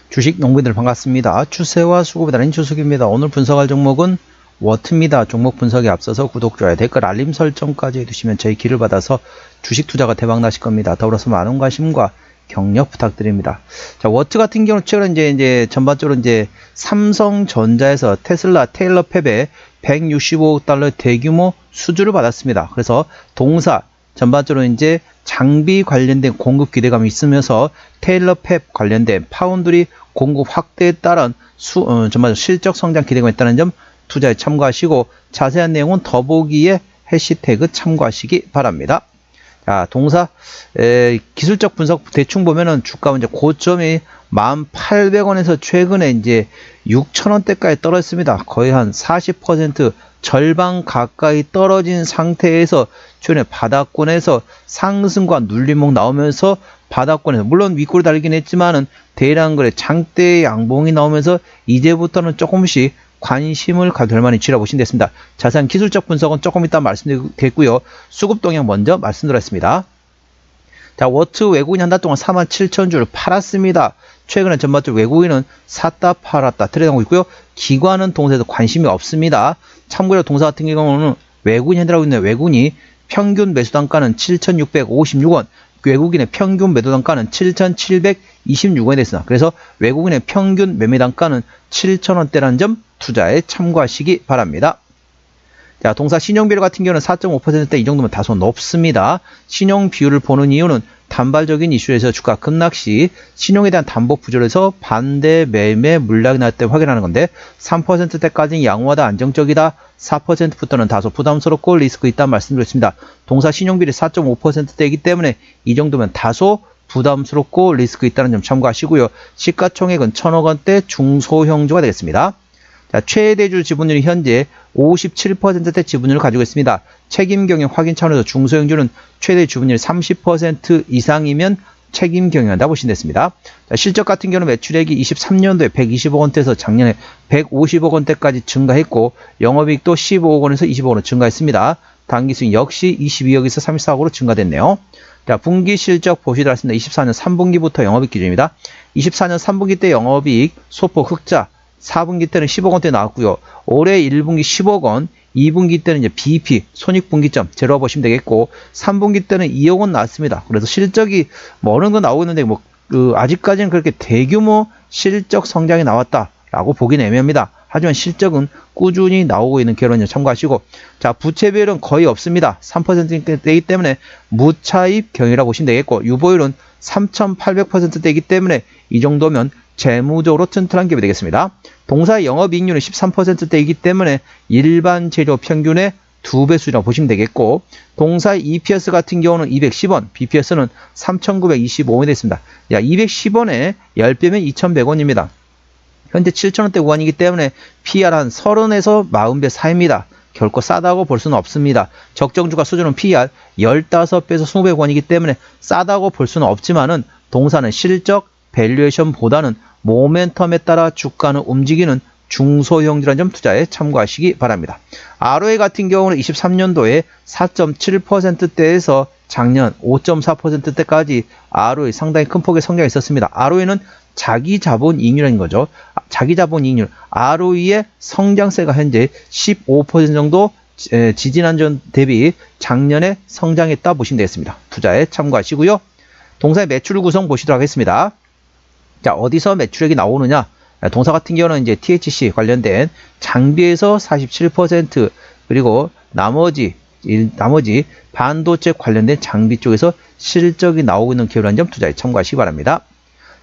주식 농부들 반갑습니다. 추세와 수급에 따른 주식입니다. 오늘 분석할 종목은 워트입니다. 종목 분석에 앞서서 구독, 좋아요, 댓글, 알림 설정까지 해두시면 저희 길을 받아서 주식 투자가 대박 나실 겁니다. 더불어서 많은 관심과 격려 부탁드립니다. 자, 워트 같은 경우는 최근에 이제 전반적으로 이제 삼성전자에서 테슬라 테일러 팹에 165억 달러 대규모 수주를 받았습니다. 그래서 동사 전반적으로 이제 장비 관련된 공급 기대감이 있으면서 테일러 팹 관련된 파운드리 공급 확대에 따른 전반적으로 실적 성장 기대감이 있다는 점 투자에 참고하시고 자세한 내용은 더보기에 해시태그 참고하시기 바랍니다. 자, 동사 기술적 분석 대충 보면은 주가 이제 고점이 1,800원에서 최근에 이제 6,000원대까지 떨어졌습니다. 거의 한 40% 절반 가까이 떨어진 상태에서 최근에 바닥권에서 상승과 눌림목 나오면서 바닥권에서 물론 윗골이 달리긴 했지만은 대량 거래 장대 양봉이 나오면서 이제부터는 조금씩 관심을 가질 만한 위치라고 보시면 됐습니다. 자세한 기술적 분석은 조금 이따 말씀드리겠고요. 수급 동향 먼저 말씀드렸습니다. 자, 워트 외국인이 한 달 동안 47,000주를 팔았습니다. 최근에 전반적으로 외국인은 샀다 팔았다 트레이드하고 있고요. 기관은 동사에도 관심이 없습니다. 참고로 동사 같은 경우는 외국인이 현재하고 있는 외국인이 평균 매수 단가는 7,656원, 외국인의 평균 매도 단가는 7,726원이 됐습니다. 그래서 외국인의 평균 매매 단가는 7,000원대라는 점 투자에 참고하시기 바랍니다. 자, 동사 신용 비율 같은 경우는 4.5%대 이 정도면 다소 높습니다. 신용 비율을 보는 이유는 단발적인 이슈에서 주가 급락시 신용에 대한 담보 부족에서 반대 매매 물량이 날 때 확인하는 건데 3%대까지는 양호하다 안정적이다 4%부터는 다소 부담스럽고 리스크 있다는 말씀드렸습니다. 동사 신용 비율이 4.5%대이기 때문에 이 정도면 다소 부담스럽고 리스크 있다는 점 참고하시고요. 시가총액은 1,000억원대 중소형주가 되겠습니다. 자, 최대주 지분율이 현재 57%대 지분율을 가지고 있습니다. 책임 경영 확인 차원에서 중소형주는 최대 지분율 30% 이상이면 책임 경영한다 보시면 됐습니다. 자, 실적 같은 경우는 매출액이 23년도에 120억 원대에서 작년에 150억 원대까지 증가했고 영업이익도 15억 원에서 20억 원으로 증가했습니다. 당기수익 역시 22억에서 34억으로 증가됐네요. 자, 분기 실적 보시도록 하겠습니다. 24년 3분기부터 영업이익 기준입니다. 24년 3분기 때 영업이익 소폭 흑자 4분기 때는 10억 원대 나왔고요. 올해 1분기 10억 원, 2분기 때는 이제 BP, 손익분기점, 제로와 보시면 되겠고, 3분기 때는 2억 원 나왔습니다. 그래서 실적이 뭐 어느 거 나오고 있는데, 아직까지는 그렇게 대규모 실적 성장이 나왔다라고 보기는 애매합니다. 하지만 실적은 꾸준히 나오고 있는 결론을 참고하시고, 자, 부채 비율은 거의 없습니다. 3%대이기 때문에 무차입 경영이라고 보시면 되겠고, 유보율은 3,800%대이기 때문에 이 정도면 재무적으로 튼튼한 기업이 되겠습니다. 동사의 영업이익률은 13%대이기 때문에 일반 재료 평균의 2배 수준이라고 보시면 되겠고 동사의 EPS 같은 경우는 210원, BPS는 3,925원이 됐습니다. 야, 210원에 10배면 2,100원입니다. 현재 7,000원대 구간이기 때문에 PR 한 30에서 40배 사이입니다. 결코 싸다고 볼 수는 없습니다. 적정주가 수준은 PR 15배에서 20배 구간이기 때문에 싸다고 볼 수는 없지만은 동사는 실적 밸류에이션보다는 모멘텀에 따라 주가는 움직이는 중소형주라는 점 투자에 참고하시기 바랍니다. ROE 같은 경우는 23년도에 4.7%대에서 작년 5.4%대까지 ROE 상당히 큰 폭의 성장이 있었습니다. ROE는 자기 자본 이익률인 거죠. 자기 자본 이익률 ROE의 성장세가 현재 15% 정도 지지난전 대비 작년에 성장했다 보시면 되겠습니다. 투자에 참고하시고요. 동사의 매출 구성 보시도록 하겠습니다. 자, 어디서 매출액이 나오느냐? 동사 같은 경우는 이제 THC 관련된 장비에서 47% 그리고 나머지 반도체 관련된 장비 쪽에서 실적이 나오고 있는 기업이라는 점 투자에 참고하시기 바랍니다.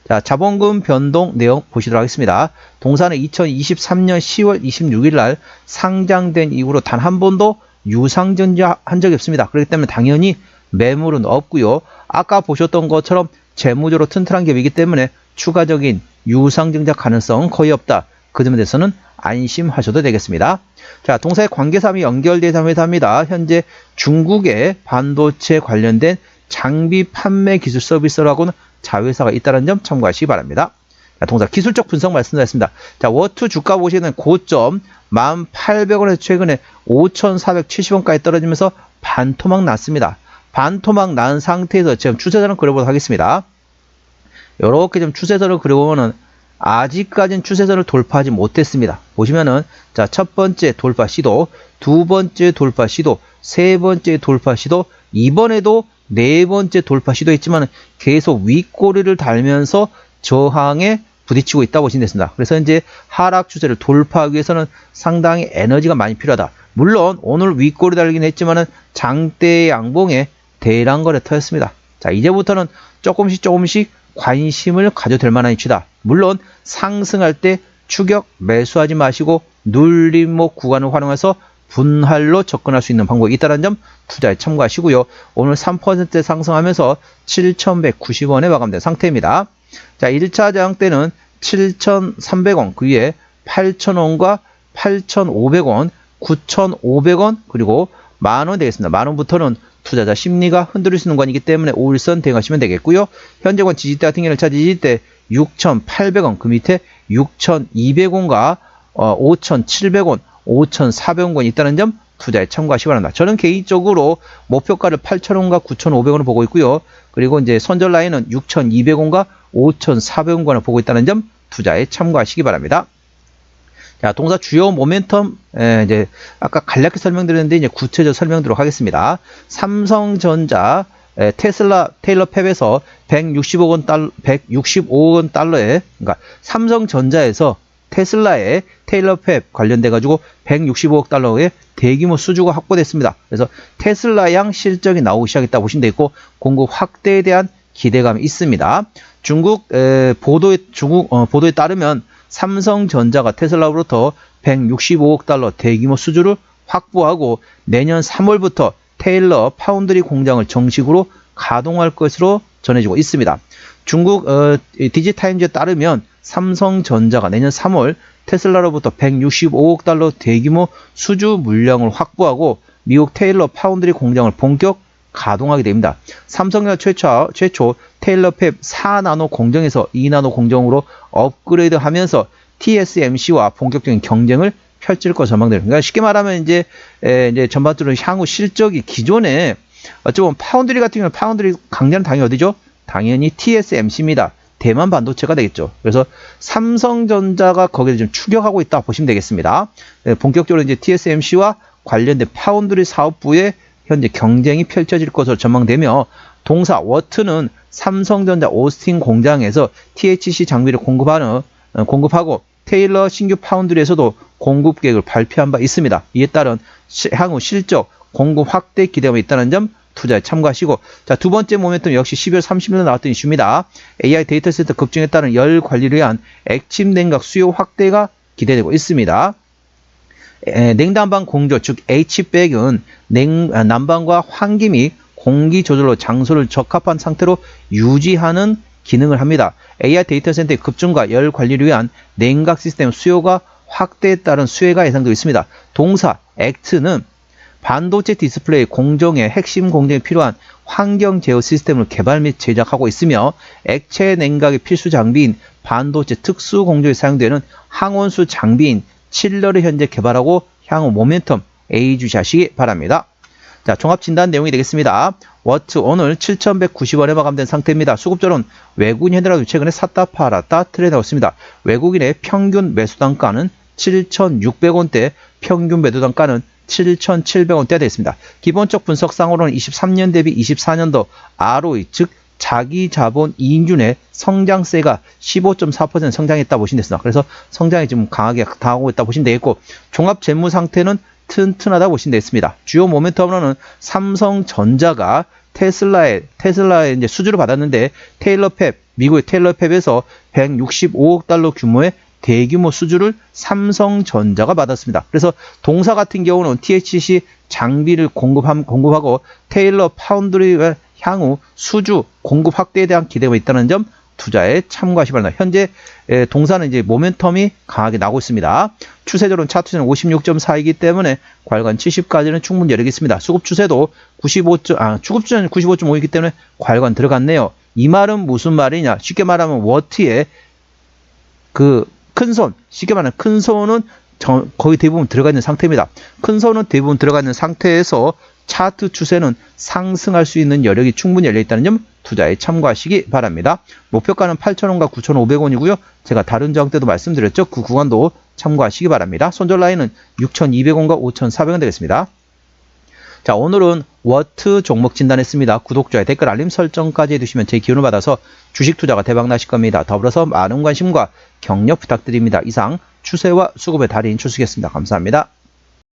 자, 자본금 변동 내용 보시도록 하겠습니다. 동사는 2023년 10월 26일 날 상장된 이후로 단 한 번도 유상증자한 적이 없습니다. 그렇기 때문에 당연히 매물은 없고요. 아까 보셨던 것처럼 재무적으로 튼튼한 기업이기 때문에 추가적인 유상증자 가능성은 거의 없다. 그 점에 대해서는 안심하셔도 되겠습니다. 자, 동사의 관계사항이 연결된 회사입니다. 현재 중국의 반도체 관련된 장비 판매 기술 서비스라고는 자회사가 있다는 점 참고하시기 바랍니다. 자, 동사 기술적 분석 말씀드렸습니다. 자, 워트 주가 보시는 고점 1,800원에서 최근에 5,470원까지 떨어지면서 반토막 났습니다. 반토막 난 상태에서 지금 추세선을 그려보도록 하겠습니다. 이렇게 좀 추세선을 그려보면은 아직까지는 추세선을 돌파하지 못했습니다. 보시면은 자, 첫 번째 돌파 시도, 두 번째 돌파 시도, 세 번째 돌파 시도, 이번에도 네 번째 돌파 시도했지만 계속 윗꼬리를 달면서 저항에 부딪히고 있다고 보시면 되겠습니다. 그래서 이제 하락 추세를 돌파하기 위해서는 상당히 에너지가 많이 필요하다. 물론 오늘 윗꼬리 달리긴 했지만은 장대 양봉에 대량 거래 터였습니다. 자, 이제부터는 조금씩 관심을 가져도 될 만한 위치다. 물론 상승할 때 추격 매수하지 마시고 눌림목 구간을 활용해서 분할로 접근할 수 있는 방법이 있다는 점 투자에 참고하시고요. 오늘 3% 상승하면서 7,190원에 마감된 상태입니다. 자, 1차 저항 때는 7,300원, 그 위에 8,000원과 8,500원, 9,500원, 그리고 만원 되겠습니다. 만원부터는 투자자 심리가 흔들릴 수 있는 구간이기 때문에 5일선 대응하시면 되겠고요. 현재권 지지대 같은 경우는 1차 지지대 6,800원, 그 밑에 6,200원과 5,700원, 5,400원권이 있다는 점 투자에 참고하시기 바랍니다. 저는 개인적으로 목표가를 8,000원과 9,500원을 보고 있고요. 그리고 이제 손절 라인은 6,200원과 5,400원권을 보고 있다는 점 투자에 참고하시기 바랍니다. 자, 동사 주요 모멘텀, 이제 아까 간략히 설명드렸는데 이제 구체적으로 설명드리도록 하겠습니다. 삼성전자, 테슬라 테일러 팹에서 165원 달러에, 그러니까 삼성전자에서 테슬라의 테일러 팹 관련돼 가지고 165억 달러의 대규모 수주가 확보됐습니다. 그래서 테슬라양 실적이 나오기 시작했다고 보시면 되겠고 공급 확대에 대한 기대감이 있습니다. 중국 보도에 따르면 삼성전자가 테슬라로부터 165억 달러 대규모 수주를 확보하고 내년 3월부터 테일러 파운드리 공장을 정식으로 가동할 것으로 전해지고 있습니다. 중국 디지타임즈에 따르면 삼성전자가 내년 3월 테슬라로부터 165억 달러 대규모 수주 물량을 확보하고 미국 테일러 파운드리 공장을 본격 가동하게 됩니다. 삼성전자 최초 테일러 팹 4나노 공정에서 2나노 공정으로 업그레이드하면서 TSMC와 본격적인 경쟁을 펼칠 것으로 전망됩니다. 그러니까 쉽게 말하면 이제 전반적으로 향후 실적이 기존에 어쩌면 파운드리 같은 경우는 파운드리 강자는 당연히 어디죠? 당연히 TSMC입니다. 대만 반도체가 되겠죠. 그래서 삼성전자가 거기를 좀 추격하고 있다 보시면 되겠습니다. 본격적으로 이제 TSMC와 관련된 파운드리 사업부에 현재 경쟁이 펼쳐질 것으로 전망되며 동사 워트는 삼성전자 오스틴 공장에서 THC 장비를 공급하고 테일러 신규 파운드리에서도 공급 계획을 발표한 바 있습니다. 이에 따른 향후 실적 공급 확대 기대감이 있다는 점 투자에 참고하시고, 자, 두 번째 모멘텀 역시 12월 30일 나왔던 이슈입니다. AI 데이터 센터 급증에 따른 열 관리를 위한 액침 냉각 수요 확대가 기대되고 있습니다. 냉난방 공조 즉 H백은 난방과 환기 및 공기 조절로 장소를 적합한 상태로 유지하는 기능을 합니다. AI 데이터 센터의 급증과 열 관리를 위한 냉각 시스템 수요가 확대에 따른 수혜가 예상되고 있습니다. 동사 act는 반도체 디스플레이 공정의 핵심 공정에 필요한 환경 제어 시스템을 개발 및 제작하고 있으며 액체 냉각의 필수 장비인 반도체 특수 공정에 사용되는 항원수 장비인 칠러를 현재 개발하고 향후 모멘텀 예의주시하시기 바랍니다. 자, 종합 진단 내용이 되겠습니다. 워트 오늘 7,190원에 마감된 상태입니다. 수급절은 외국인 현대라도 최근에 샀다 팔았다 트레이드하고 있습니다. 외국인의 평균 매수 단가는 7,600원대, 평균 매도 단가는 7,700원대가 되겠습니다. 기본적 분석상으로는 23년 대비 24년도 ROE 즉 자기 자본 이익률의 성장세가 15.4% 성장했다 보시면 되겠습니다. 그래서 성장이 좀 강하게 당하고 있다 보시면 되겠고 종합 재무 상태는 튼튼하다 보시면 되겠습니다. 주요 모멘텀으로는 삼성전자가 테슬라의 이제 수주를 받았는데 미국의 테일러 팹에서 165억 달러 규모의 대규모 수주를 삼성전자가 받았습니다. 그래서 동사 같은 경우는 THC 장비를 공급하고 테일러 파운드리의 향후 수주 공급 확대에 대한 기대가 있다는 점 투자에 참고하시 바랍니다. 현재 동사는 이제 모멘텀이 강하게 나오고 있습니다. 추세적으로는 차트는 56.4이기 때문에 괄관 70까지는 충분히 여력이 있습니다. 수급 추세도 수급 추세는 95.5이기 때문에 괄관 들어갔네요. 이 말은 무슨 말이냐? 쉽게 말하면 워트의 그 큰손, 쉽게 말하면 큰 손은 거의 대부분 들어가 있는 상태입니다. 큰 손은 대부분 들어가 있는 상태에서 차트 추세는 상승할 수 있는 여력이 충분히 열려 있다는 점 투자에 참고하시기 바랍니다. 목표가는 8,000원과 9,500원이고요. 제가 다른 저항 때도 말씀드렸죠. 그 구간도 참고하시기 바랍니다. 손절 라인은 6,200원과 5,400원 되겠습니다. 자, 오늘은 워트 종목 진단했습니다. 구독, 좋아요, 댓글, 알림 설정까지 해두시면 제 기운을 받아서 주식 투자가 대박 나실 겁니다. 더불어서 많은 관심과 격려 부탁드립니다. 이상 추세와 수급의 달인 추수겠습니다. 감사합니다.